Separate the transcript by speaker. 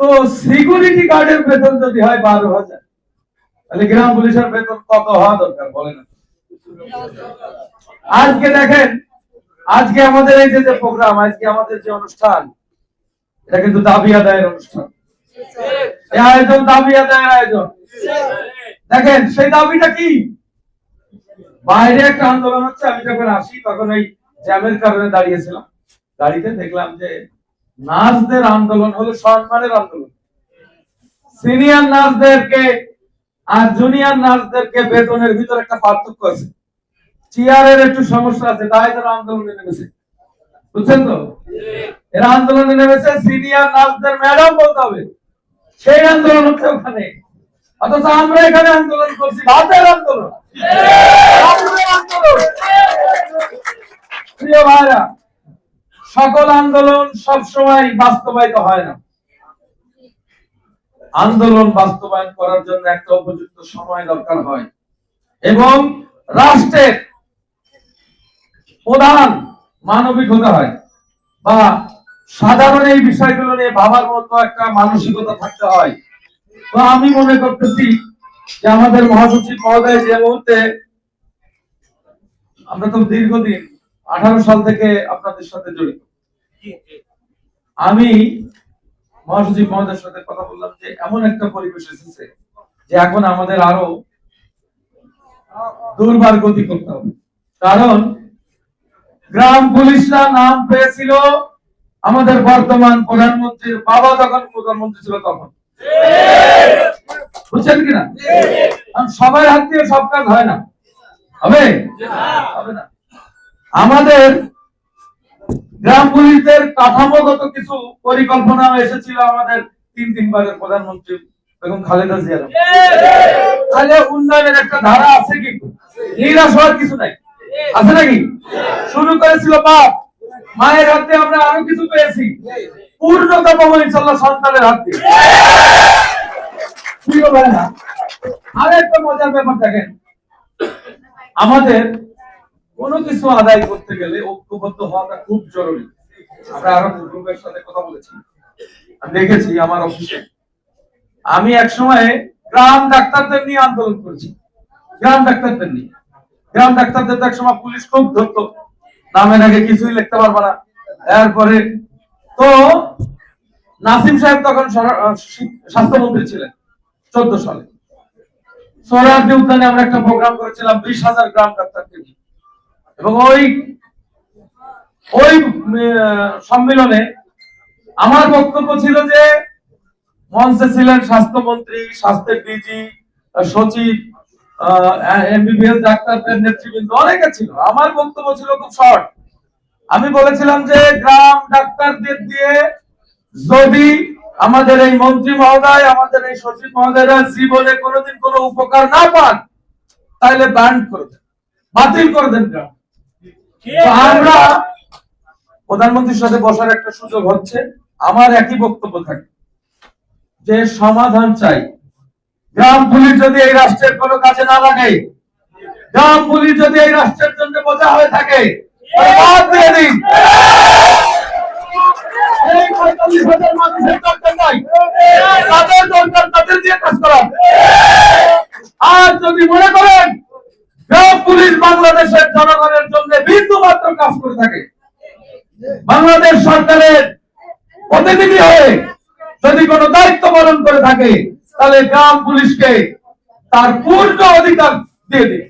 Speaker 1: তো সিকিউরিটি গার্ডের বেতন যদি হয় 12,000, তাহলে গ্রাম পুলিশের বেতন কত হওয়া দরকার বলেন? আজকে দেখেন, আজকে আমাদের এই যে প্রোগ্রাম, আজকে আমাদের যে অনুষ্ঠান, এটা কিন্তু দাবি আদায়ের অনুষ্ঠান। এই আয়োজন দাবি আদায়ের আয়োজন। দেখেন সেই দাবিটা কি? বাইরে একটা আন্দোলন হচ্ছে। আমি যখন আসি তখন ওই জ্যামের কারণে দাঁড়িয়েছিলাম গাড়িতে, দেখলাম যে নার্সদের আন্দোলন হলো সম্মানের আন্দোলন। সিনিয়র নার্সদেরকে আর জুনিয়র নার্সদেরকে বেতনের ভিতরে একটা পার্থক্য আছে, চেয়ারের একটু সমস্যা আছে, তাই তারা আন্দোলনে নেমেছে। বুঝছেন তো? এরা আন্দোলনে নেমেছে সিনিয়র নার্সদের ম্যাডাম বলতে হবে, সেই আন্দোলন হচ্ছে ওখানে। অথচ আমরা এখানে আন্দোলন করছি ভাতের আন্দোলন। প্রিয় ভাইরা, সকল আন্দোলন সব সময় বাস্তবায়িত হয় না। আন্দোলন বাস্তবায়ন করার জন্য একটা উপযুক্ত সময় দরকার হয়, এবং রাষ্ট্রের প্রধান মানবিক হতে হয়, বা সাধারণ এই বিষয়গুলো নিয়ে ভাবার মতো একটা মানসিকতা থাকতে হয়। তো আমি মনে করতেছি যে আমাদের মহাসচিব মহোদয় যে মুহূর্তে, আমরা তো দীর্ঘদিন 18 সাল থেকে আপনাদের সাথে জড়িত, আমি মহাসচিব মহোদয়ের সাথে কথা বললাম যে এমন একটা পরিবেশ এসেছে যে এখন আমাদের আরো দুর্বার গতি করতে হবে। কারণ গ্রাম পুলিশরা নাম পেয়েছিল আমাদের বর্তমান প্রধানমন্ত্রীর বাবা যখন প্রধানমন্ত্রী ছিল তখন। বুঝছেন কিনা? সবার হাত দিয়ে সব কাজ হয় না, হবে না। আমাদের গ্রাম পুলিশদের কাঠামোগত কিছু পরিকল্পনা এসেছিল আমাদের তিনবারের প্রধানমন্ত্রী বেগম খালেদা জিয়ার। তাহলে উন্নয়নের একটা ধারা আছে, কিন্তু নিরাশ হওয়ার কিছু নাই, আছে নাকি? শুরু করেছিল বাপ, মায়ের হাতে আমরা আরো কিছু পেয়েছি, পূর্ণতা পাবো ইনশাআল্লাহ সন্তানের হাত দিয়ে। আর একটা মজার ব্যাপার দেখেন, আমাদের কোনো কিছু আদায় করতে গেলে ঐক্যবদ্ধ হওয়াটা খুব জরুরি। আমরা আরো গ্রুপের সাথে কথা বলেছি, আমি দেখেছি আমার অফিসে। আমি এক সময় গ্রাম ডাক্তারদের নিয়ে আন্দোলন করেছি, গ্রাম ডাক্তারদের নিয়ে। গ্রাম ডাক্তারদের এক সময় পুলিশ খুব ধরতো, নামের আগে কিছুই লিখতে পারবে না। এরপরে তো নাসিম সাহেব তখন স্বাস্থ্যমন্ত্রী ছিলেন 14 সালে। সোহরাওয়ার্দী উদ্যানে আমরা একটা প্রোগ্রাম করেছিলাম 20,000 গ্রাম ডাক্তারকে নিয়ে, এবং ওই সম্মেলনে আমার বক্তব্য ছিল যে মঞ্চে ছিলেন স্বাস্থ্যমন্ত্রী, স্বাস্থ্যের ডিজি, সচিব, এমবিবিএস ডাক্তারদের নেতৃবৃন্দ, অনেকে ছিল। আমার বক্তব্য ছিল খুব শর্ট। আমি বলেছিলাম যে গ্রাম ডাক্তারদের দিয়ে যদি আমাদের এই মন্ত্রী মহোদয়, আমাদের এই সচিব মহোদয়রা জীবনে কোনোদিন কোনো উপকার না পান, তাহলে ব্যান্ড করে দেন, বাতিল করে দেন গ্রাম। আমরা প্রধানমন্ত্রীর সাথে বসার একটা সুযোগ হচ্ছে। আমার একই বক্তব্য থাকে যে সমাধান চাই। গ্রাম পুলিশ যদি এই রাষ্ট্রের কোনো কাজে না লাগে, গ্রাম পুলিশ যদি এই রাষ্ট্রের জন্য বোঝা হয়ে থাকে, বাদ দিয়ে দিন। এই 45,000 মানুষের দরকার নাই, তাদের দরকার তাদের দিয়ে কাজ করা। আর যদি মনে করেন গ্রাম পুলিশ বাংলাদেশের জনগণের জন্য বিন্দু মাত্র কাজ করে থাকে, বাংলাদেশ সরকারের প্রতিনিধি হয়ে যদি কোনো দায়িত্ব পালন করে থাকে, তাহলে গ্রাম পুলিশকে তার পূর্ণ অধিকার দিয়ে দিন।